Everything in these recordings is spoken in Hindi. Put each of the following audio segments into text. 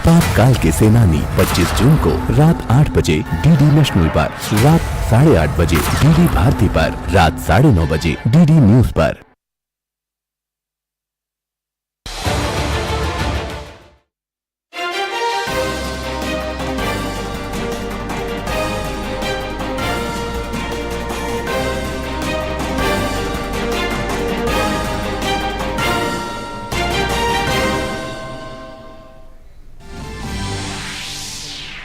आपातकाल के सेनानी 25 जून को रात 8 बजे डीडी नेशनल पर, रात 8:30 बजे डीडी भारती पर, रात 9:30 बजे डीडी न्यूज पर।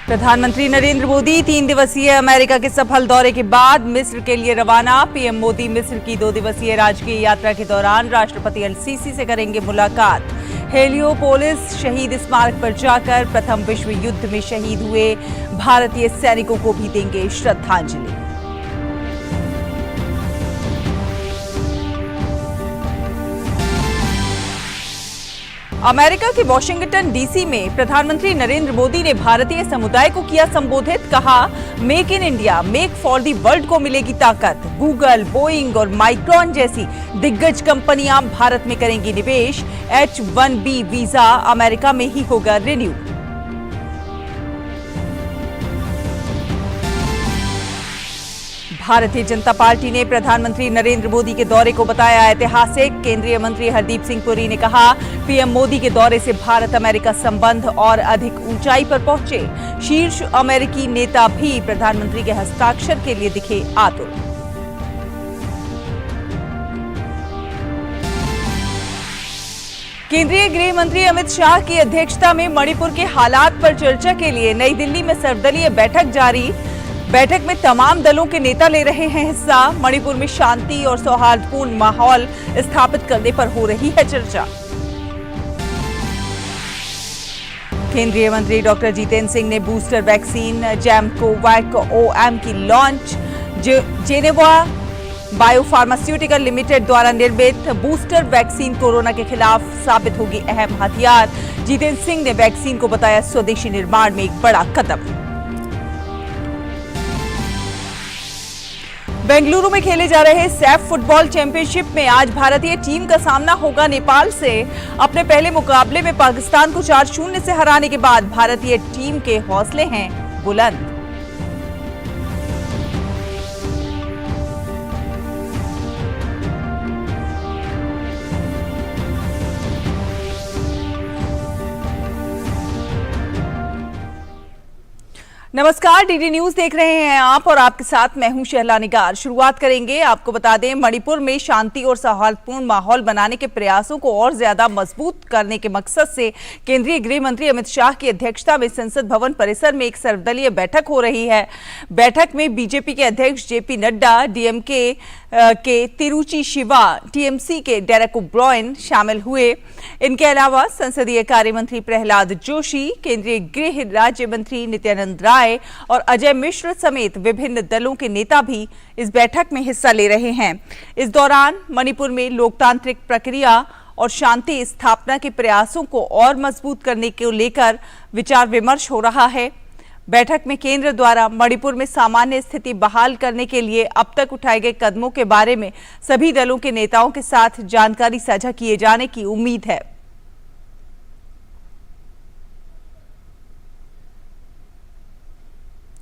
प्रधानमंत्री नरेंद्र मोदी 3 दिवसीय अमेरिका के सफल दौरे के बाद मिस्र के लिए रवाना। पीएम मोदी मिस्र की 2 दिवसीय राजकीय यात्रा के दौरान राष्ट्रपति अल-सीसी से करेंगे मुलाकात। हेलियोपोलिस शहीद स्मारक पर जाकर प्रथम विश्व युद्ध में शहीद हुए भारतीय सैनिकों को भी देंगे श्रद्धांजलि। अमेरिका के वॉशिंगटन डीसी में प्रधानमंत्री नरेंद्र मोदी ने भारतीय समुदाय को किया संबोधित। कहा, make in India, make for the world को मिलेगी ताकत। गूगल, बोइंग और माइक्रॉन जैसी दिग्गज कंपनियां भारत में करेंगी निवेश। H-1B वीजा अमेरिका में ही होगा रिन्यू। भारतीय जनता पार्टी ने प्रधानमंत्री नरेंद्र मोदी के दौरे को बताया ऐतिहासिक। केंद्रीय मंत्री हरदीप सिंह पुरी ने कहा, पीएम मोदी के दौरे से भारत अमेरिका संबंध और अधिक ऊंचाई पर पहुंचे। शीर्ष अमेरिकी नेता भी प्रधानमंत्री के हस्ताक्षर के लिए दिखे आतुर। केंद्रीय गृह मंत्री अमित शाह की अध्यक्षता में मणिपुर के हालात पर चर्चा के लिए नई दिल्ली में सर्वदलीय बैठक जारी। बैठक में तमाम दलों के नेता ले रहे हैं हिस्सा। मणिपुर में शांति और सौहार्दपूर्ण माहौल स्थापित करने पर हो रही है चर्चा। केंद्रीय मंत्री डॉक्टर जितेंद्र सिंह ने बूस्टर वैक्सीन जैमकोवैक ओएम की लॉन्च। जेनेवा बायोफार्मास्यूटिकल लिमिटेड द्वारा निर्मित बूस्टर वैक्सीन कोरोना के खिलाफ साबित होगी अहम हथियार। जितेंद्र सिंह ने वैक्सीन को बताया स्वदेशी निर्माण में एक बड़ा कदम। बेंगलुरु में खेले जा रहे सैफ फुटबॉल चैंपियनशिप में आज भारतीय टीम का सामना होगा नेपाल से। अपने पहले मुकाबले में पाकिस्तान को 4-0 से हराने के बाद भारतीय टीम के हौसले हैं बुलंद। नमस्कार, डीडी न्यूज देख रहे हैं आप और आपके साथ मैं हूं शहला निगार। शुरुआत करेंगे, आपको बता दें, मणिपुर में शांति और सौहार्दपूर्ण माहौल बनाने के प्रयासों को और ज्यादा मजबूत करने के मकसद से केंद्रीय गृह मंत्री अमित शाह की अध्यक्षता में संसद भवन परिसर में एक सर्वदलीय बैठक हो रही है। बैठक में बीजेपी के अध्यक्ष जेपी नड्डा, डीएमके के तिरुचि शिवा, टीएमसी के डेरेक ओब्रायन शामिल हुए। इनके अलावा संसदीय कार्य मंत्री प्रहलाद जोशी, केंद्रीय गृह राज्य मंत्री नित्यानंद राय और अजय मिश्र समेत विभिन्न दलों के नेता भी इस बैठक में हिस्सा ले रहे हैं। इस दौरान मणिपुर में लोकतांत्रिक प्रक्रिया और शांति स्थापना के प्रयासों को और मजबूत करने को लेकर विचार विमर्श हो रहा है। बैठक में केंद्र द्वारा मणिपुर में सामान्य स्थिति बहाल करने के लिए अब तक उठाए गए कदमों के बारे में सभी दलों के नेताओं के साथ जानकारी साझा किए जाने की उम्मीद है।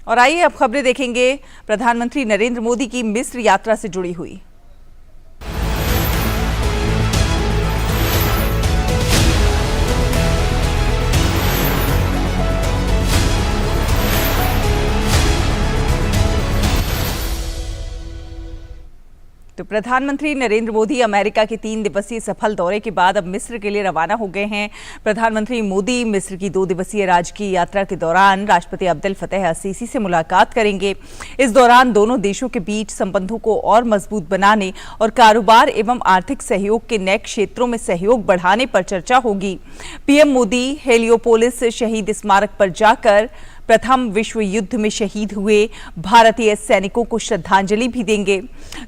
और आइए अब खबरें देखेंगे प्रधानमंत्री नरेंद्र मोदी की मिस्र यात्रा से जुड़ी हुई। तो प्रधानमंत्री नरेंद्र मोदी अमेरिका के 3 दिवसीय सफल दौरे के बाद अब मिस्र के लिए रवाना हो गए हैं। प्रधानमंत्री मोदी मिस्र की 2 दिवसीय राजकीय यात्रा के दौरान राष्ट्रपति अब्देल फतेह अल-सीसी से मुलाकात करेंगे। इस दौरान दोनों देशों के बीच संबंधों को और मजबूत बनाने और कारोबार एवं आर्थिक सहयोग के नए क्षेत्रों में सहयोग बढ़ाने पर चर्चा होगी। पीएम मोदी हेलियोपोलिस शहीद स्मारक पर जाकर प्रथम विश्व युद्ध में शहीद हुए भारतीय सैनिकों को श्रद्धांजलि भी देंगे।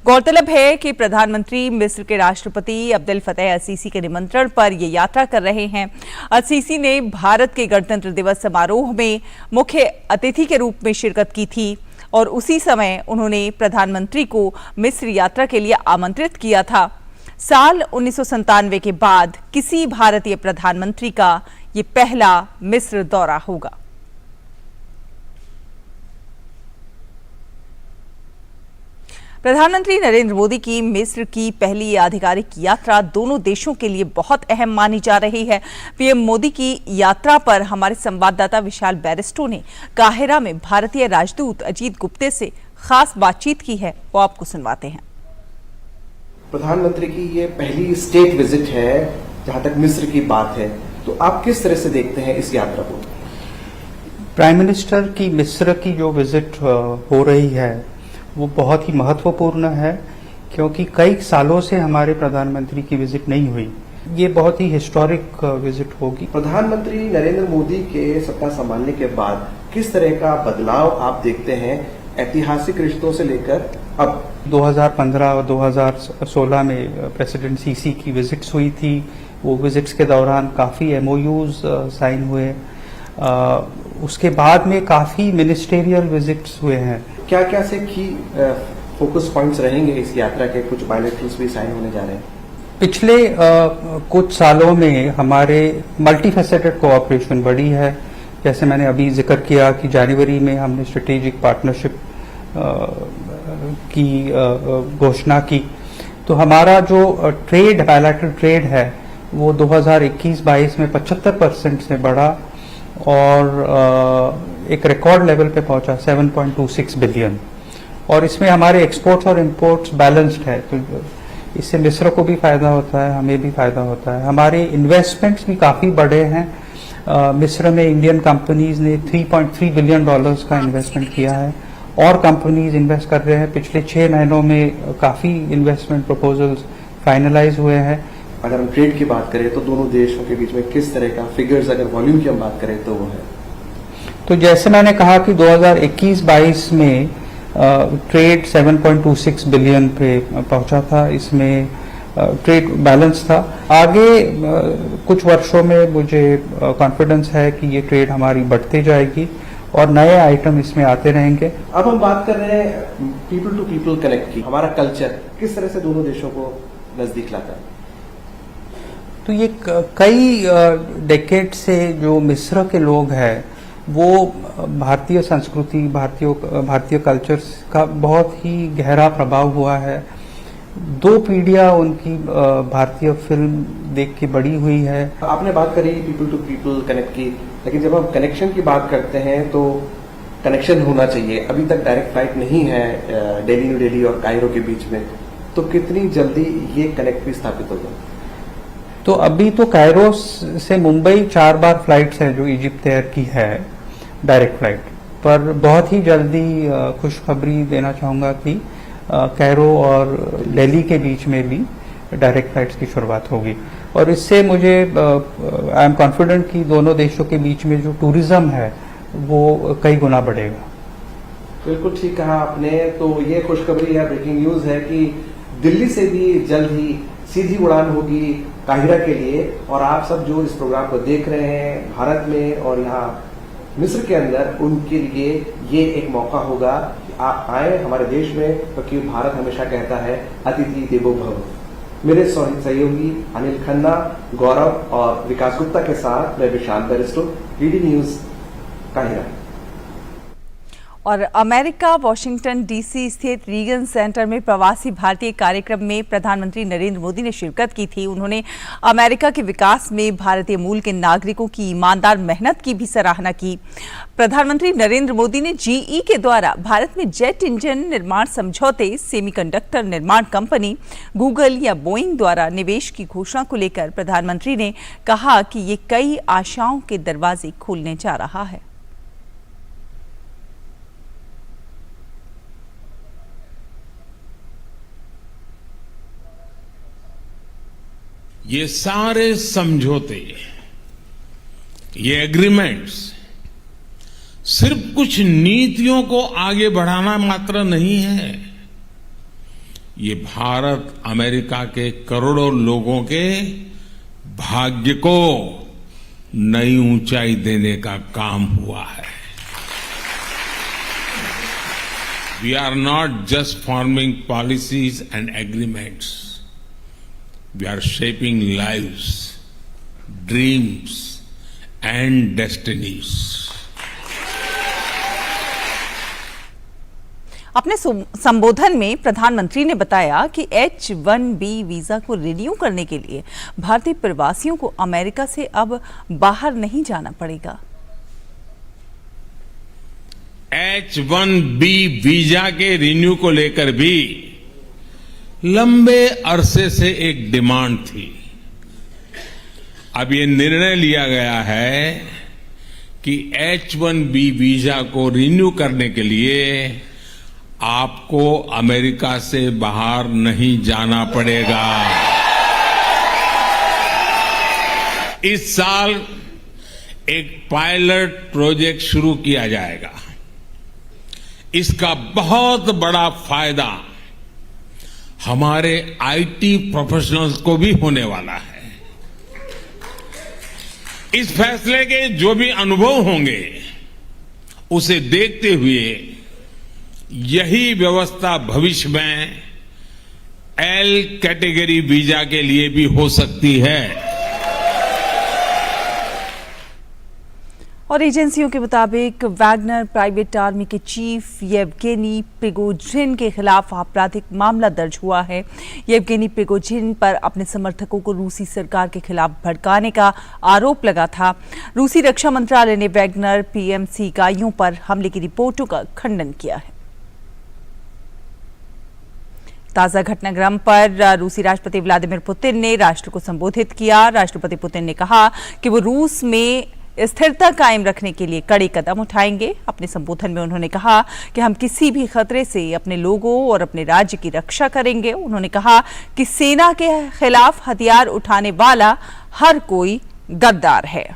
गौरतलब है कि प्रधानमंत्री मिस्र के राष्ट्रपति अब्देल फतेह अल-सीसी के निमंत्रण पर ये यात्रा कर रहे हैं। अल-सीसी ने भारत के गणतंत्र दिवस समारोह में मुख्य अतिथि के रूप में शिरकत की थी और उसी समय उन्होंने प्रधानमंत्री को मिस्र यात्रा के लिए आमंत्रित किया था। साल 1997 के बाद किसी भारतीय प्रधानमंत्री का ये पहला मिस्र दौरा होगा। प्रधानमंत्री नरेंद्र मोदी की मिस्र की पहली आधिकारिक यात्रा दोनों देशों के लिए बहुत अहम मानी जा रही है। पीएम मोदी की यात्रा पर हमारे संवाददाता विशाल बैरिस्टो ने काहिरा में भारतीय राजदूत अजीत गुप्ते से खास बातचीत की है, वो आपको सुनवाते हैं। प्रधानमंत्री की ये पहली स्टेट विजिट है जहां तक मिस्र की बात है, तो आप किस तरह से देखते हैं इस यात्रा को? प्राइम मिनिस्टर की मिस्र की जो विजिट हो रही है वो बहुत ही महत्वपूर्ण है, क्योंकि कई सालों से हमारे प्रधानमंत्री की विजिट नहीं हुई। ये बहुत ही हिस्टोरिक विजिट होगी। प्रधानमंत्री नरेंद्र मोदी के सत्ता संभालने के बाद किस तरह का बदलाव आप देखते हैं ऐतिहासिक रिश्तों से लेकर अब? 2015 और 2016 में प्रेसिडेंट सीसी की विजिट्स हुई थी। वो विजिट्स के दौरान काफ़ी एमओयूज साइन हुए। उसके बाद में काफ़ी मिनिस्टेरियल विजिट्स हुए हैं। क्या क्या से की फोकस पॉइंट्स रहेंगे इस यात्रा के? कुछ बायलैटरल्स भी साइन होने जा रहे हैं। पिछले कुछ सालों में हमारे मल्टीफेसेटेड कोऑपरेशन बढ़ी है। जैसे मैंने अभी जिक्र किया कि जनवरी में हमने स्ट्रेटेजिक पार्टनरशिप की घोषणा की। तो हमारा जो ट्रेड बायलैटरल ट्रेड है वो 2021-22 में 75% से बढ़ा और एक रिकॉर्ड लेवल पे पहुंचा 7.26 बिलियन। और इसमें हमारे एक्सपोर्ट्स और इंपोर्ट्स बैलेंस्ड है, तो इससे मिस्र को भी फायदा होता है, हमें भी फायदा होता है। हमारे इन्वेस्टमेंट्स भी काफ़ी बड़े हैं। मिस्र में इंडियन कंपनीज ने $3.3 बिलियन का इन्वेस्टमेंट किया है और कंपनीज इन्वेस्ट कर रहे हैं। पिछले 6 महीनों में काफ़ी इन्वेस्टमेंट प्रपोजल्स फाइनलाइज हुए हैं। अगर हम ट्रेड की बात करें तो दोनों देशों के बीच में किस तरह का फिगर्स, अगर वॉल्यूम की हम बात करें तो वो है? तो जैसे मैंने कहा कि 2021-22 में ट्रेड 7.26 बिलियन पे पहुंचा था। इसमें ट्रेड बैलेंस था। आगे कुछ वर्षों में मुझे कॉन्फिडेंस है कि ये ट्रेड हमारी बढ़ती जाएगी और नए आइटम इसमें आते रहेंगे। अब हम बात कर रहे हैं पीपल टू पीपल कनेक्ट की। हमारा कल्चर किस तरह से दोनों देशों को नजदीक लाता है? तो ये कई डेकेड से जो मिस्र के लोग हैं वो भारतीय संस्कृति, भारतीय कल्चर का बहुत ही गहरा प्रभाव हुआ है। 2 पीढ़ियां उनकी भारतीय फिल्म देख के बड़ी हुई है। आपने बात करी पीपल टू पीपल कनेक्ट की, लेकिन जब हम कनेक्शन की बात करते हैं तो कनेक्शन होना चाहिए। अभी तक डायरेक्ट फ्लाइट नहीं है दिल्ली, न्यू दिल्ली और कायरो के बीच में, तो कितनी जल्दी ये कनेक्ट भी स्थापित होगा? तो अभी तो कायरो से मुंबई 4 बार फ्लाइट्स है जो इजिप्ट एयर की है, डायरेक्ट फ्लाइट। पर बहुत ही जल्दी खुशखबरी देना चाहूँगा कि कायरो और दिल्ली के बीच में भी डायरेक्ट फ्लाइट्स की शुरुआत होगी। और इससे मुझे आई एम कॉन्फिडेंट कि दोनों देशों के बीच में जो टूरिज्म है वो कई गुना बढ़ेगा। बिल्कुल ठीक कहा आपने। तो ये खुशखबरी है, ब्रेकिंग न्यूज है कि दिल्ली से भी जल्द ही सीधी उड़ान होगी काहिरा के लिए। और आप सब जो इस प्रोग्राम को देख रहे हैं भारत में और यहाँ मिस्र के अंदर, उनके लिए ये एक मौका होगा कि आप आए हमारे देश में, क्योंकि भारत हमेशा कहता है अतिथि देवो भव। मेरे सहयोगी अनिल खन्ना, गौरव और विकास गुप्ता के साथ मैं विशाल बैरिस्टो, डीडी न्यूज काहिरा। और अमेरिका वाशिंगटन डीसी स्थित रीगन सेंटर में प्रवासी भारतीय कार्यक्रम में प्रधानमंत्री नरेंद्र मोदी ने शिरकत की थी। उन्होंने अमेरिका के विकास में भारतीय मूल के नागरिकों की ईमानदार मेहनत की भी सराहना की। प्रधानमंत्री नरेंद्र मोदी ने जीई के द्वारा भारत में जेट इंजन निर्माण समझौते, सेमीकंडक्टर निर्माण कंपनी गूगल या बोइंग द्वारा निवेश की घोषणा को लेकर प्रधानमंत्री ने कहा कि ये कई आशाओं के दरवाजे खोलने जा रहा है। ये सारे समझौते, ये एग्रीमेंट्स सिर्फ कुछ नीतियों को आगे बढ़ाना मात्र नहीं है। ये भारत अमेरिका के करोड़ों लोगों के भाग्य को नई ऊंचाई देने का काम हुआ है। We are not just forming policies and agreements. We are shaping lives, dreams, and destinies. अपने संबोधन में प्रधानमंत्री ने बताया कि H-1B वीजा को रिन्यू करने के लिए भारतीय प्रवासियों को अमेरिका से अब बाहर नहीं जाना पड़ेगा। H-1B वीजा के रिन्यू को लेकर भी लंबे अरसे से एक डिमांड थी। अब ये निर्णय लिया गया है कि H-1B वीजा को रिन्यू करने के लिए आपको अमेरिका से बाहर नहीं जाना पड़ेगा। इस साल एक पायलट प्रोजेक्ट शुरू किया जाएगा। इसका बहुत बड़ा फायदा हमारे आईटी प्रोफेशनल्स को भी होने वाला है। इस फैसले के जो भी अनुभव होंगे उसे देखते हुए यही व्यवस्था भविष्य में एल कैटेगरी वीजा के लिए भी हो सकती है। और एजेंसियों के मुताबिक वैगनर प्राइवेट आर्मी के चीफ येवगेनी प्रिगोजिन के खिलाफ आपराधिक मामला दर्ज हुआ है। येवगेनी प्रिगोजिन पर अपने समर्थकों को रूसी सरकार के खिलाफ भड़काने का आरोप लगा था। रूसी रक्षा मंत्रालय ने वैगनर पीएमसी इकाइयों पर हमले की रिपोर्टों का खंडन किया है। ताजा घटनाक्रम पर रूसी राष्ट्रपति व्लादिमीर पुतिन ने राष्ट्र को संबोधित किया। राष्ट्रपति पुतिन ने कहा कि वो रूस में स्थिरता कायम रखने के लिए कड़े कदम उठाएंगे। अपने संबोधन में उन्होंने कहा कि हम किसी भी खतरे से अपने लोगों और अपने राज्य की रक्षा करेंगे। उन्होंने कहा कि सेना के खिलाफ हथियार उठाने वाला हर कोई गद्दार है।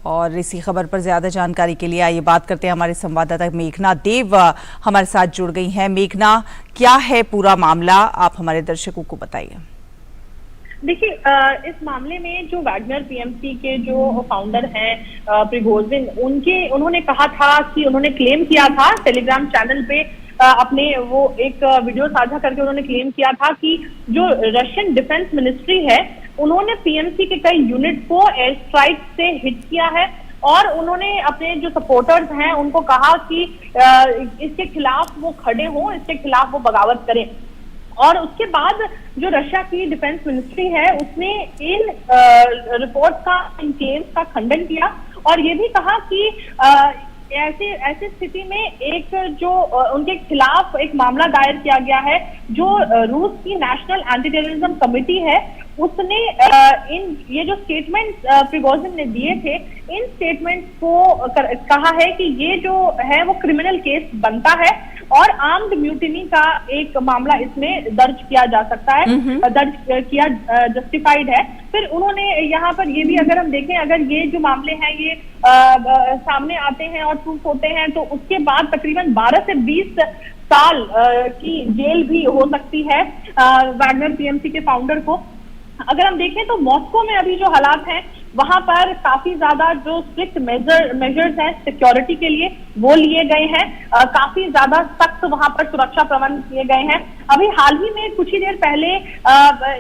और इसी खबर पर ज्यादा जानकारी के लिए आइए बात करते हैं। हमारे संवाददाता मेघना देव हमारे साथ जुड़ गई हैं। मेघना, क्या है पूरा मामला, आप हमारे दर्शकों को बताइए। देखिए, इस मामले में जो वैगनर पीएमसी के जो फाउंडर हैं प्रिगोजिन, उन्होंने कहा था कि उन्होंने क्लेम किया था टेलीग्राम चैनल पे अपने वो एक वीडियो साझा करके उन्होंने क्लेम किया था कि जो रशियन डिफेंस मिनिस्ट्री है उन्होंने पीएमसी के कई यूनिट को एयर स्ट्राइक से हिट किया है और उन्होंने अपने जो सपोर्टर्स हैं उनको कहा कि इसके खिलाफ वो खड़े हों, इसके खिलाफ वो बगावत करें। और उसके बाद जो रशिया की डिफेंस मिनिस्ट्री है उसने इन रिपोर्ट का, इन क्लेम्स का खंडन किया और ये भी कहा कि ऐसी स्थिति में एक जो उनके खिलाफ एक मामला दायर किया गया है, जो रूस की नेशनल एंटी टेररिज्म कमेटी है उसने ये जो स्टेटमेंट प्रिगोजिन ने दिए थे, इन स्टेटमेंट्स को कहा है कि ये जो है वो क्रिमिनल केस बनता है और आर्म्ड म्यूटिनी का एक मामला इसमें दर्ज किया जा सकता है, दर्ज किया जस्टिफाइड है। फिर उन्होंने यहाँ पर ये भी अगर हम देखें, अगर ये जो मामले हैं ये सामने आते हैं और प्रूफ होते हैं तो उसके बाद तकरीबन 12 से 20 साल की जेल भी हो सकती है वैगनर पीएमसी के फाउंडर को। अगर हम देखें तो मॉस्को में अभी जो हालात हैं वहां पर काफी ज्यादा जो स्ट्रिक्ट मेजर्स हैं सिक्योरिटी के लिए वो लिए गए हैं, काफी ज्यादा सख्त वहां पर सुरक्षा प्रबंध किए गए हैं। अभी हाल ही में कुछ ही देर पहले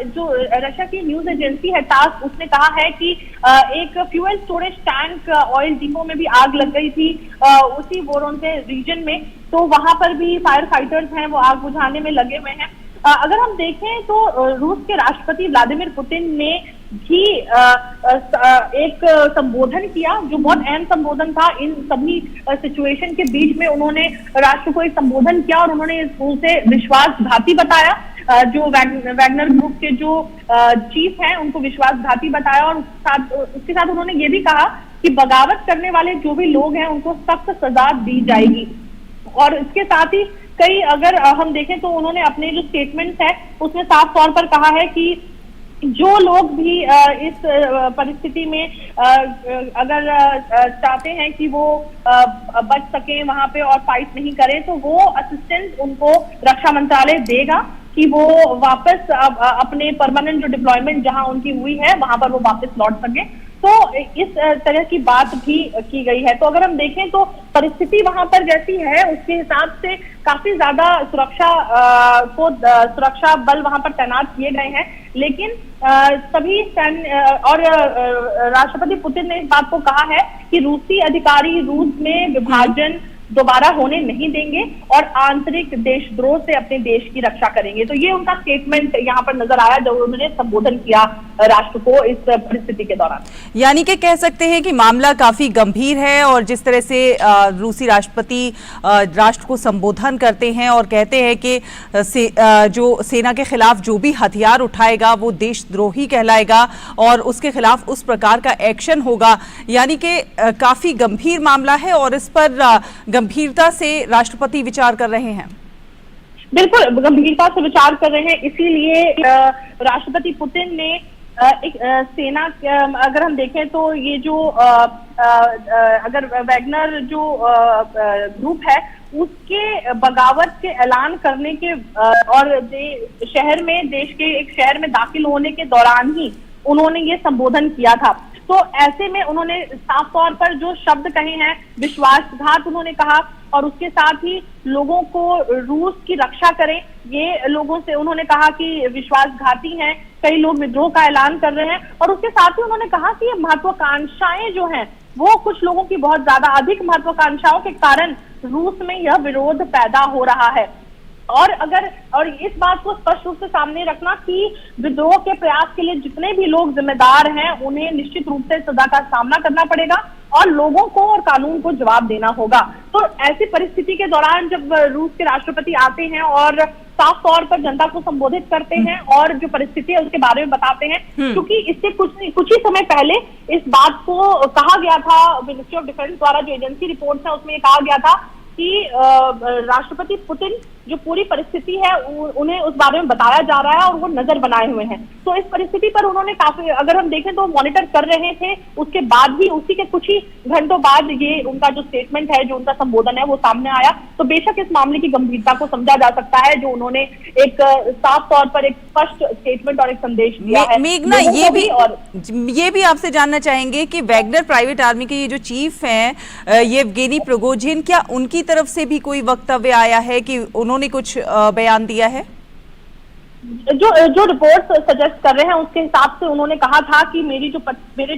जो रशिया की न्यूज एजेंसी है टास, उसने कहा है कि एक fuel storage tank oil depot में भी आग लग गई थी उसी वोरोंजे रीजन में, तो वहां पर भी फायर फाइटर्स हैं वो आग बुझाने में लगे हुए हैं। अगर हम देखें तो रूस के राष्ट्रपति व्लादिमीर पुतिन ने भी एक संबोधन किया जो बहुत अहम संबोधन था। इन सभी सिचुएशन के बीच में उन्होंने राष्ट्र को एक संबोधन किया और उन्होंने उसे विश्वासघाती बताया। जो वैगनर ग्रुप के जो चीफ हैं उनको विश्वासघाती बताया और उसके साथ उन्होंने ये भी कहा कि बगावत करने वाले जो भी लोग हैं उनको सख्त सजा दी जाएगी। और इसके साथ ही कई अगर हम देखें तो उन्होंने अपने जो स्टेटमेंट्स है उसमें साफ तौर पर कहा है कि जो लोग भी इस परिस्थिति में अगर चाहते हैं कि वो बच सकें वहां पे और फाइट नहीं करें तो वो असिस्टेंस उनको रक्षा मंत्रालय देगा कि वो वापस अपने परमानेंट जो डिप्लॉयमेंट जहां उनकी हुई है वहां पर वो वापस लौट सके। तो इस तरह की बात भी की गई है। तो अगर हम देखें तो परिस्थिति वहां पर जैसी है उसके हिसाब से काफी ज्यादा सुरक्षा बल वहां पर तैनात किए गए हैं, लेकिन सभी और राष्ट्रपति पुतिन ने इस बात को कहा है कि रूसी अधिकारी रूस में विभाजन दोबारा होने नहीं देंगे और आंतरिक देशद्रोह से अपने देश की रक्षा करेंगे। तो ये उनका स्टेटमेंट यहाँ पर नजर आया जब उन्होंने संबोधन किया राष्ट्र को इस परिस्थिति के दौरान। यानी कि कह सकते हैं कि मामला काफी गंभीर है और जिस तरह से रूसी राष्ट्रपति राष्ट्र को संबोधन करते हैं और कहते हैं कि जो सेना के खिलाफ जो भी हथियार उठाएगा वो देशद्रोही कहलाएगा और उसके खिलाफ उस प्रकार का एक्शन होगा, यानी कि काफी गंभीर मामला है और इस पर गंभीरता से राष्ट्रपति विचार कर रहे हैं। बिल्कुल गंभीरता से विचार कर रहे हैं, इसीलिए राष्ट्रपति पुतिन ने एक सेना, अगर हम देखें तो ये जो अगर वैगनर जो ग्रुप है उसके बगावत के ऐलान करने के और शहर में, देश के एक शहर में दाखिल होने के दौरान ही उन्होंने ये संबोधन किया था। तो ऐसे में उन्होंने साफ तौर पर जो शब्द कहे हैं विश्वासघात उन्होंने कहा और उसके साथ ही लोगों को रूस की रक्षा करें, ये लोगों से उन्होंने कहा कि विश्वासघाती हैं, कई लोग विद्रोह का ऐलान कर रहे हैं और उसके साथ ही उन्होंने कहा कि ये महत्वाकांक्षाएं जो हैं वो कुछ लोगों की बहुत ज्यादा अधिक महत्वाकांक्षाओं के कारण रूस में यह विरोध पैदा हो रहा है। और इस बात को स्पष्ट रूप से सामने रखना कि विद्रोह के प्रयास के लिए जितने भी लोग जिम्मेदार हैं उन्हें निश्चित रूप से सजा का सामना करना पड़ेगा और लोगों को और कानून को जवाब देना होगा। तो ऐसी परिस्थिति के दौरान जब रूस के राष्ट्रपति आते हैं और साफ तौर पर जनता को संबोधित करते हैं और जो परिस्थिति है उसके बारे में बताते हैं, क्योंकि इससे कुछ ही समय पहले इस बात को कहा गया था, मिनिस्ट्री ऑफ डिफेंस द्वारा जो एजेंसी रिपोर्ट है उसमें कहा गया था कि राष्ट्रपति पुतिन जो पूरी परिस्थिति है उन्हें उस बारे में बताया जा रहा है और वो नजर बनाए हुए हैं। तो इस परिस्थिति पर उन्होंने काफी, अगर हम देखें तो मॉनिटर कर रहे थे, उसके बाद भी उसी के कुछ ही घंटों बाद ये उनका जो स्टेटमेंट है, जो उनका संबोधन है वो सामने आया। तो बेशक इस मामले की गंभीरता को समझा जा सकता है जो उन्होंने एक साफ तौर पर एक स्पष्ट स्टेटमेंट और एक संदेश दिया है। मेघना, ये भी आपसे जानना चाहेंगे कि वैगनर प्राइवेट आर्मी के ये जो चीफ हैं येवगेनी प्रिगोजिन, क्या उनकी तरफ से भी कोई वक्तव्य आया है कि उन्होंने कुछ बयान दिया है? जो रिपोर्ट सजेस्ट कर रहे हैं उसके हिसाब से उन्होंने कहा था कि मेरे जो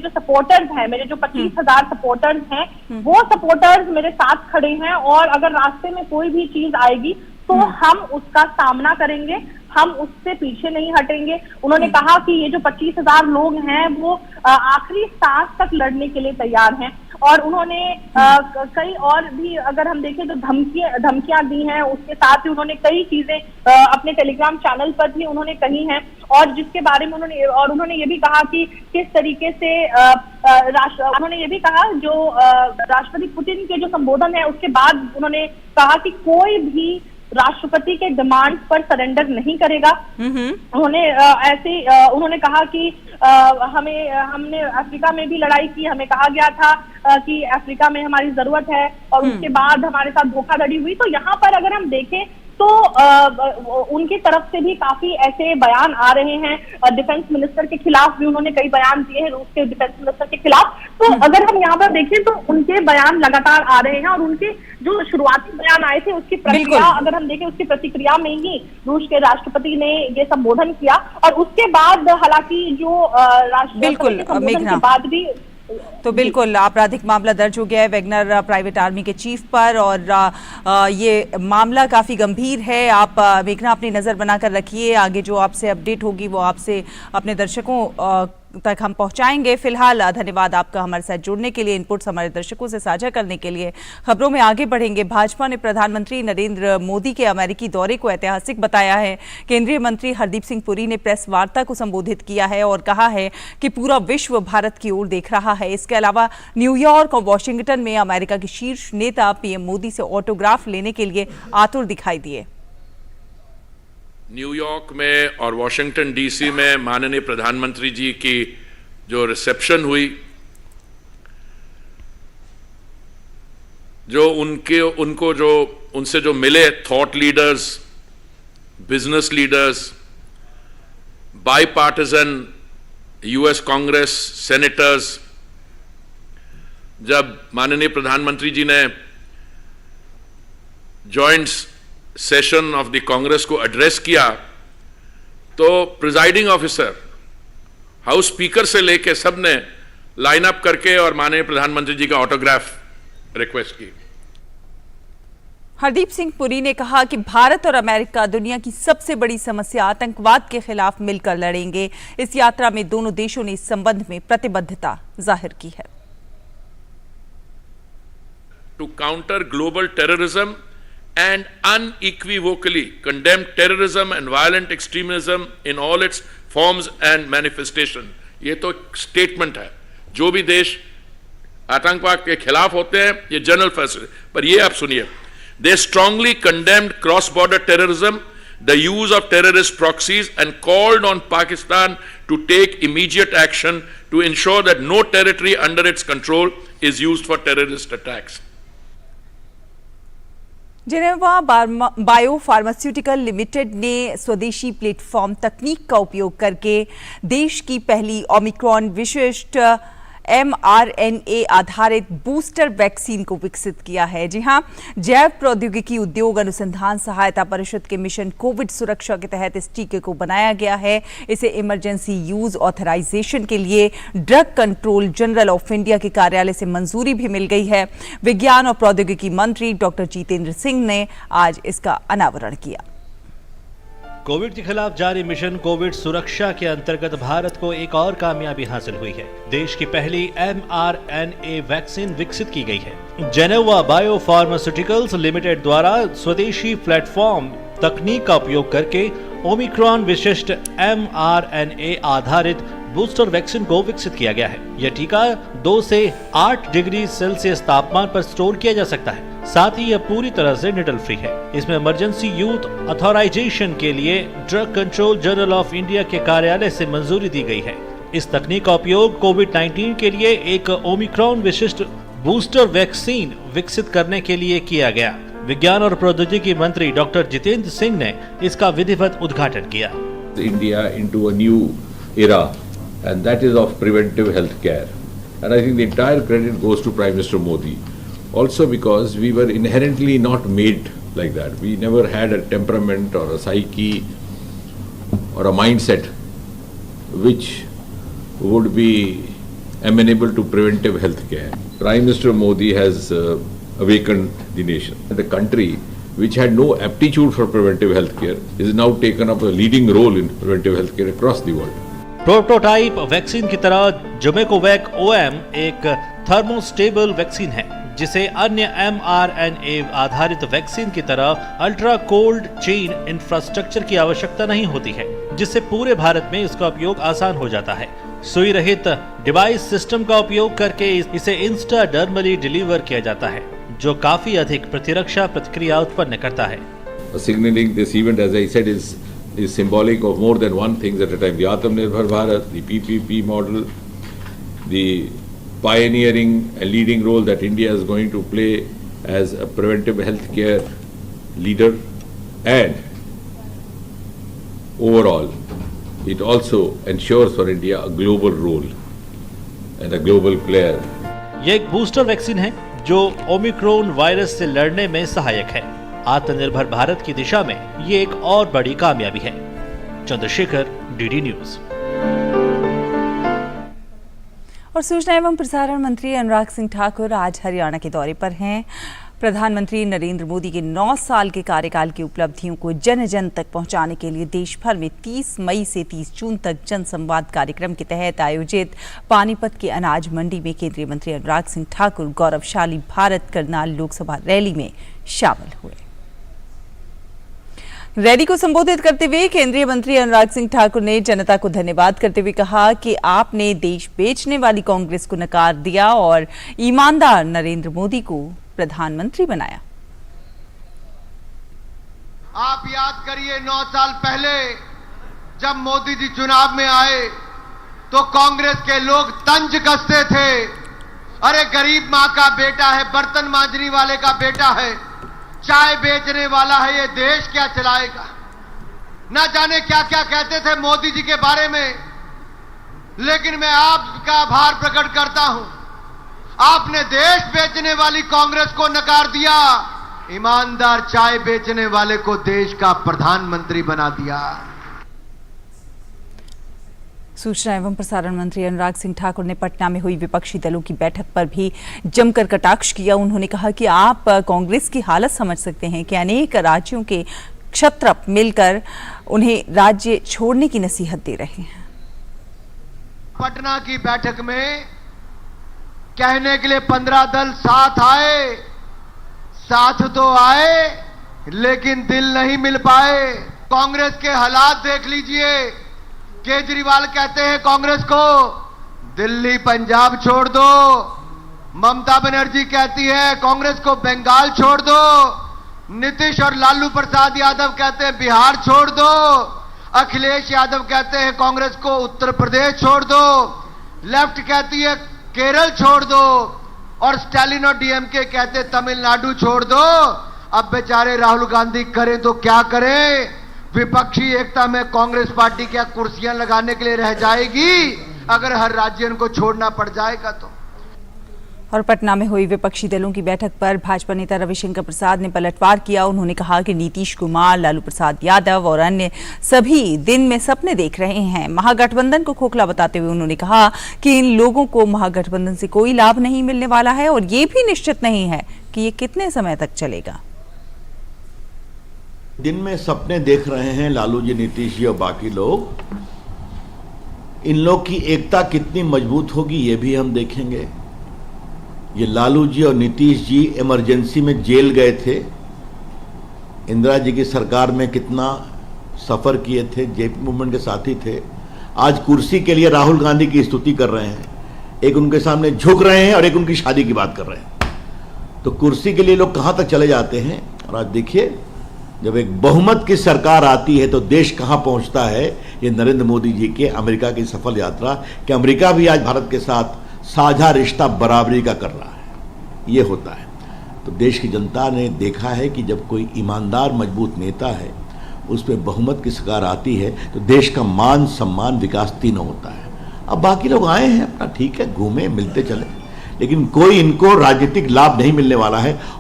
सपोर्टर्स हैं, मेरे जो 25,000 सपोर्टर्स हैं, वो सपोर्टर्स मेरे साथ खड़े हैं और अगर रास्ते में कोई भी चीज आएगी तो हम उसका सामना करेंगे, हम उससे पीछे नहीं हटेंगे। उन्होंने कहा कि ये जो 25,000 लोग हैं वो आखिरी सांस तक लड़ने के लिए तैयार हैं और उन्होंने कई और भी, अगर हम देखें तो धमकियां दी हैं। उसके साथ ही उन्होंने कई चीजें अपने टेलीग्राम चैनल पर भी उन्होंने कही हैं और जिसके बारे में उन्होंने ये भी कहा कि किस तरीके से उन्होंने ये भी कहा, जो राष्ट्रपति पुतिन के जो संबोधन है उसके बाद उन्होंने कहा कि कोई भी राष्ट्रपति के डिमांड पर सरेंडर नहीं करेगा। उन्होंने कहा कि हमने अफ्रीका में भी लड़ाई की, हमें कहा गया था कि अफ्रीका में हमारी जरूरत है और उसके बाद हमारे साथ धोखाधड़ी हुई। तो यहाँ पर अगर हम देखें तो उनकी तरफ से भी काफी ऐसे बयान आ रहे हैं। डिफेंस मिनिस्टर के खिलाफ भी उन्होंने कई बयान दिए हैं, रूस के डिफेंस मिनिस्टर के खिलाफ। तो अगर हम यहाँ पर देखें तो उनके बयान लगातार आ रहे हैं और उनके जो शुरुआती बयान आए थे उसकी प्रतिक्रिया, अगर हम देखें उसकी प्रतिक्रिया में ही रूस के राष्ट्रपति ने ये संबोधन किया और उसके बाद हालांकि जो राष्ट्रपति के संबोधन के बाद भी तो बिल्कुल आपराधिक मामला दर्ज हो गया है वैगनर प्राइवेट आर्मी के चीफ पर और ये मामला काफ़ी गंभीर है। आप मेघना अपनी नज़र बनाकर रखिए, आगे जो आपसे अपडेट होगी वो आपसे अपने दर्शकों तक हम पहुंचाएंगे। फिलहाल धन्यवाद आपका हमारे साथ जुड़ने के लिए, इनपुट्स हमारे दर्शकों से साझा करने के लिए। खबरों में आगे बढ़ेंगे। भाजपा ने प्रधानमंत्री नरेंद्र मोदी के अमेरिकी दौरे को ऐतिहासिक बताया है। केंद्रीय मंत्री हरदीप सिंह पुरी ने प्रेस वार्ता को संबोधित किया है और कहा है कि पूरा विश्व भारत की ओर देख रहा है। इसके अलावा न्यूयॉर्क और वॉशिंगटन में अमेरिका के शीर्ष नेता पीएम मोदी से ऑटोग्राफ लेने के लिए आतुर दिखाई दिए। न्यूयॉर्क में और वॉशिंगटन डीसी में माननीय प्रधानमंत्री जी की जो रिसेप्शन हुई, जो उनसे जो मिले thought leaders, business leaders, bipartisan US Congress senators, जब माननीय प्रधानमंत्री जी ने joint session of the Congress को एड्रेस किया तो प्रिजाइडिंग ऑफिसर, हाउस स्पीकर से लेके सब ने लाइन अप करके और माननीय प्रधानमंत्री जी का ऑटोग्राफ रिक्वेस्ट की। हरदीप सिंह पुरी ने कहा कि भारत और अमेरिका दुनिया की सबसे बड़ी समस्या आतंकवाद के खिलाफ मिलकर लड़ेंगे। इस यात्रा में दोनों देशों ने इस संबंध में प्रतिबद्धता जाहिर की है। To counter global terrorism and unequivocally condemn terrorism and violent extremism in all its forms and manifestation। ये तो स्टेटमेंट है। जो भी देश आतंकवाद के खिलाफ होते हैं ये जनरल फैसले, पर ये आप सुनिए, they strongly condemned cross-border terrorism, the use of terrorist proxies and called on Pakistan to take immediate action to ensure that no territory under its control is used for terrorist attacks। Geneva bio pharmaceutical limited ने स्वदेशी प्लेटफॉर्म तकनीक का उपयोग करके देश की पहली ओमिक्रॉन विशिष्ट mRNA आधारित बूस्टर वैक्सीन को विकसित किया है। जी हां, जैव प्रौद्योगिकी उद्योग अनुसंधान सहायता परिषद के मिशन कोविड सुरक्षा के तहत इस टीके को बनाया गया है। इसे इमरजेंसी यूज ऑथराइजेशन के लिए drug control general of India के कार्यालय से मंजूरी भी मिल गई है। विज्ञान और प्रौद्योगिकी मंत्री डॉक्टर जितेंद्र सिंह ने आज इसका अनावरण किया। कोविड के खिलाफ जारी मिशन कोविड सुरक्षा के अंतर्गत भारत को एक और कामयाबी हासिल हुई है। देश की पहली mRNA वैक्सीन विकसित की गई है। जेनेवा बायो फार्मास्यूटिकल्स लिमिटेड द्वारा स्वदेशी प्लेटफॉर्म तकनीक का उपयोग करके ओमिक्रॉन विशिष्ट mRNA आधारित बूस्टर वैक्सीन को विकसित किया गया है। यह टीका 2 से 8 डिग्री सेल्सियस तापमान पर स्टोर किया जा सकता है। साथ ही यह पूरी तरह से निडल फ्री है। इसमें इमरजेंसी यूथ ऑथराइजेशन के लिए drug control general of India के कार्यालय से मंजूरी दी गई है। इस तकनीक का उपयोग कोविड-19 के लिए एक ओमिक्रॉन विशिष्ट बूस्टर वैक्सीन विकसित करने के लिए किया गया। विज्ञान और प्रौद्योगिकी मंत्री डॉक्टर जितेंद्र सिंह ने इसका विधिवत उद्घाटन किया। India into a new era, and that is of preventive health care. And I think the entire credit goes to Prime Minister Modi. Also because we were inherently not made like that. We never had a temperament or a psyche or a mindset which would be amenable to preventive health care. Prime Minister Modi has awakened the nation. The country which had no aptitude for preventive health care is now taken up a leading role in preventive health care across the world. Prototype vaccine की तरह जुमेकोवैक OM एक थर्मोस्टेबल वैक्सीन है, जिसे अन्य mRNA आधारित वैक्सीन की तरह अल्ट्रा कोल्ड चेन इंफ्रास्ट्रक्चर की आवश्यकता नहीं होती है, जिससे पूरे भारत में इसका उपयोग आसान हो जाता है। सुई रहित डिवाइस सिस्टम का उपयोग करके इसे इंस्टाडर्मली डिलीवर किया जाता है, जो काफी अधिक प्रतिरक्षा प्रतिक्रिया उत्पन्न करता है। Signaling this event, as I said, is symbolic of more than one thing at a time. The Atmanirbhar Bharat, the PPP model, the pioneering and leading role that India is going to play as a preventive healthcare leader, and overall, it also ensures for India a global role and a global player. यह एक बूस्टर वैक्सीन है जो ओमिक्रॉन वायरस से लड़ने में सहायक है। आत्मनिर्भर भारत की दिशा में ये एक और बड़ी कामयाबी है। Chandrashekhar, DD news. और सूचना एवं प्रसारण मंत्री अनुराग सिंह ठाकुर आज हरियाणा के दौरे पर हैं। प्रधानमंत्री नरेंद्र मोदी के 9 साल के कार्यकाल की उपलब्धियों को जन जन तक पहुंचाने के लिए देश भर में 30 मई से 30 जून तक जन संवाद कार्यक्रम के तहत आयोजित पानीपत के अनाज मंडी में केंद्रीय मंत्री अनुराग सिंह ठाकुर गौरवशाली भारत करनाल लोकसभा रैली में शामिल हुए। रैली को संबोधित करते हुए केंद्रीय मंत्री अनुराग सिंह ठाकुर ने जनता को धन्यवाद करते हुए कहा कि आपने देश बेचने वाली कांग्रेस को नकार दिया और ईमानदार नरेंद्र मोदी को प्रधानमंत्री बनाया। आप याद करिए 9 साल पहले जब मोदी जी चुनाव में आए तो कांग्रेस के लोग तंज कसते थे, अरे गरीब माँ का बेटा है, बर्तन मांजने वाले का बेटा है, चाय बेचने वाला है, ये देश क्या चलाएगा। ना जाने क्या क्या कहते थे मोदी जी के बारे में। लेकिन मैं आपका आभार प्रकट करता हूं, आपने देश बेचने वाली कांग्रेस को नकार दिया, ईमानदार चाय बेचने वाले को देश का प्रधानमंत्री बना दिया। सूचना एवं प्रसारण मंत्री अनुराग सिंह ठाकुर ने पटना में हुई विपक्षी दलों की बैठक पर भी जमकर कटाक्ष किया। उन्होंने कहा कि आप कांग्रेस की हालत समझ सकते हैं कि अनेक राज्यों के क्षत्रप मिलकर उन्हें राज्य छोड़ने की नसीहत दे रहे हैं। पटना की बैठक में कहने के लिए 15 दल साथ आए, साथ तो आए लेकिन दिल नहीं मिल पाए। कांग्रेस के हालात देख लीजिए। केजरीवाल कहते हैं कांग्रेस को दिल्ली पंजाब छोड़ दो, ममता बनर्जी कहती है कांग्रेस को बंगाल छोड़ दो, नीतीश और लालू प्रसाद यादव कहते हैं बिहार छोड़ दो, अखिलेश यादव कहते हैं कांग्रेस को उत्तर प्रदेश छोड़ दो, लेफ्ट कहती है केरल छोड़ दो और स्टालिन और डीएमके कहते तमिलनाडु छोड़ दो। अब बेचारे राहुल गांधी करें तो क्या करें? विपक्षी एकता में कांग्रेस पार्टी क्या कुर्सियां लगाने के लिए रह जाएगी अगर हर राज्य को छोड़ना पड़ जाएगा तो? और पटना में हुई विपक्षी दलों की बैठक पर भाजपा नेता रविशंकर प्रसाद ने पलटवार किया। उन्होंने कहा कि नीतीश कुमार, लालू प्रसाद यादव और अन्य सभी दिन में सपने देख रहे हैं। महागठबंधन को खोखला बताते हुए उन्होंने कहा कि इन लोगों को महागठबंधन से कोई लाभ नहीं मिलने वाला है और ये भी निश्चित नहीं है कि ये कितने समय तक चलेगा। दिन में सपने देख रहे हैं लालू जी, नीतीश जी और बाकी लोग। इन लोग की एकता कितनी मजबूत होगी ये भी हम देखेंगे। ये लालू जी और नीतीश जी इमरजेंसी में जेल गए थे, इंदिरा जी की सरकार में कितना सफर किए थे, जेपी मूवमेंट के साथी थे। आज कुर्सी के लिए राहुल गांधी की स्तुति कर रहे हैं, एक उनके सामने झुक रहे हैं और एक उनकी शादी की बात कर रहे हैं। तो कुर्सी के लिए लोग कहां तक चले जाते हैं। और आज देखिए, जब एक बहुमत की सरकार आती है तो देश कहां पहुंचता है। ये नरेंद्र मोदी जी के अमेरिका की सफल यात्रा कि अमेरिका भी आज भारत के साथ साझा रिश्ता बराबरी का कर रहा है, ये होता है। तो देश की जनता ने देखा है कि जब कोई ईमानदार मजबूत नेता है, उस पर बहुमत की सरकार आती है तो देश का मान सम्मान विकास तीनों होता है। अब बाकी लोग आए हैं अपना, ठीक है, घूमे मिलते चले, लेकिन कोई इनको राजनीतिक लाभ नहीं मिलने वाला है।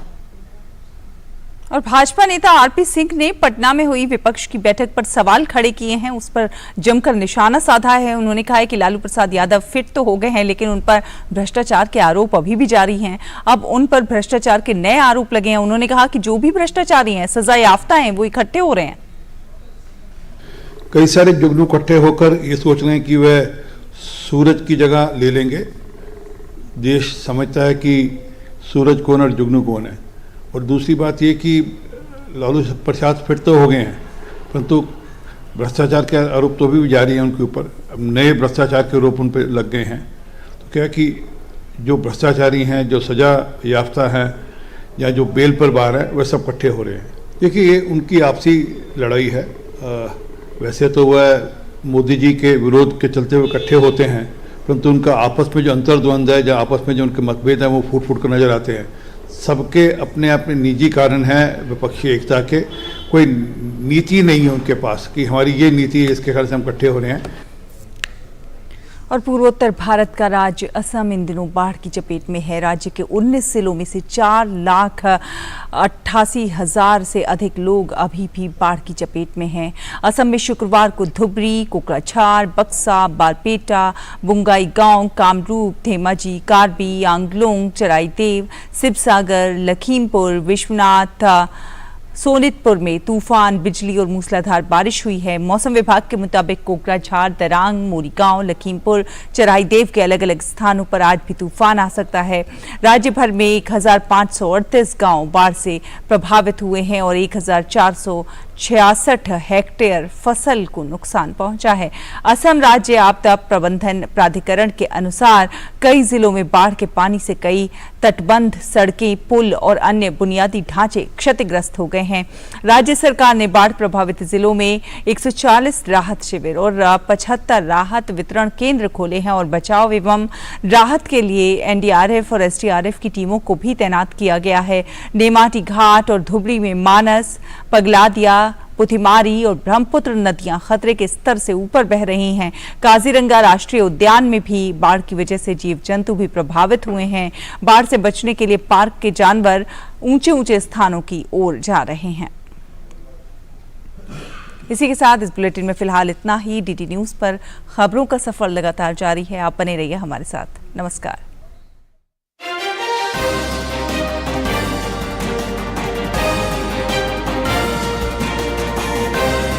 और भाजपा नेता आरपी सिंह ने पटना में हुई विपक्ष की बैठक पर सवाल खड़े किए हैं, उस पर जमकर निशाना साधा है। उन्होंने कहा है कि लालू प्रसाद यादव फिट तो हो गए हैं लेकिन उन पर भ्रष्टाचार के आरोप अभी भी जारी हैं। अब उन पर भ्रष्टाचार के नए आरोप लगे हैं। उन्होंने कहा कि जो भी भ्रष्टाचारी हैं, सजा याफ्ता हैं, वो इकट्ठे हो रहे हैं। कई सारे जुगनू इकट्ठे होकर ये सोच रहे हैं कि वह सूरज की जगह ले लेंगे। देश समझता है कि सूरज कौन और जुगनू कौन है। और दूसरी बात ये कि लालू प्रसाद फिट तो हो गए हैं, परंतु भ्रष्टाचार के आरोप तो भी जारी हैं उनके ऊपर। अब नए भ्रष्टाचार के आरोप उन पर लग गए हैं। तो क्या कि जो भ्रष्टाचारी हैं, जो सजा याफ्ता हैं या जो बेल पर बाहर है, वह सब इकट्ठे हो रहे हैं। देखिए, ये उनकी आपसी लड़ाई है। वैसे तो वह मोदी जी के विरोध के चलते हुए इकट्ठे होते हैं, परंतु उनका आपस में जो अंतर्द्वंद है, या आपस में जो उनके मतभेद हैं, वो फूट फूट कर नजर आते हैं। सबके अपने अपने निजी कारण हैं विपक्षी एकता के। कोई नीति नहीं है उनके पास कि हमारी ये नीति है, इसके कारण से हम इकट्ठे हो रहे हैं। और पूर्वोत्तर भारत का राज्य असम इन दिनों बाढ़ की चपेट में है। राज्य के 19 जिलों में से 4,88,000 से अधिक लोग अभी भी बाढ़ की चपेट में हैं। असम में शुक्रवार को धुबरी, कोकराझार, बक्सा, बारपेटा, बुंगाईगांव, कामरूप, धेमाजी, कार्बी, आंगलोंग, चराईदेव, शिवसागर, लखीमपुर, विश्वनाथ, सोनितपुर में तूफान, बिजली और मूसलाधार बारिश हुई है। मौसम विभाग के मुताबिक कोकराझार, दरांग, मोरीगांव, लखीमपुर, चराईदेव के अलग अलग स्थानों पर आज भी तूफान आ सकता है। राज्य भर में 1538 गांव बाढ़ से प्रभावित हुए हैं और 1466 हेक्टेयर फसल को नुकसान पहुंचा है। असम राज्य आपदा प्रबंधन प्राधिकरण के अनुसार कई जिलों में बाढ़ के पानी से कई तटबंध, सड़कें, पुल और अन्य बुनियादी ढांचे क्षतिग्रस्त हो गए हैं। राज्य सरकार ने बाढ़ प्रभावित जिलों में 140 राहत शिविर और 75 राहत वितरण केंद्र खोले हैं और बचाव एवं राहत के लिए एनडीआरएफ और एसडीआरएफ की टीमों को भी तैनात किया गया है। नेमाटी घाट और धुबरी में मानस, पगलादिया, पुथिमारी और ब्रह्मपुत्र नदियां खतरे के स्तर से ऊपर बह रही हैं। काजीरंगा राष्ट्रीय उद्यान में भी बाढ़ की वजह से जीव जंतु भी प्रभावित हुए हैं। बाढ़ से बचने के लिए पार्क के जानवर ऊंचे ऊंचे स्थानों की ओर जा रहे हैं। इसी के साथ इस बुलेटिन में फिलहाल इतना ही। डीडी न्यूज पर खबरों का सफर लगातार जारी है। आप बने रहिए हमारे साथ। नमस्कार।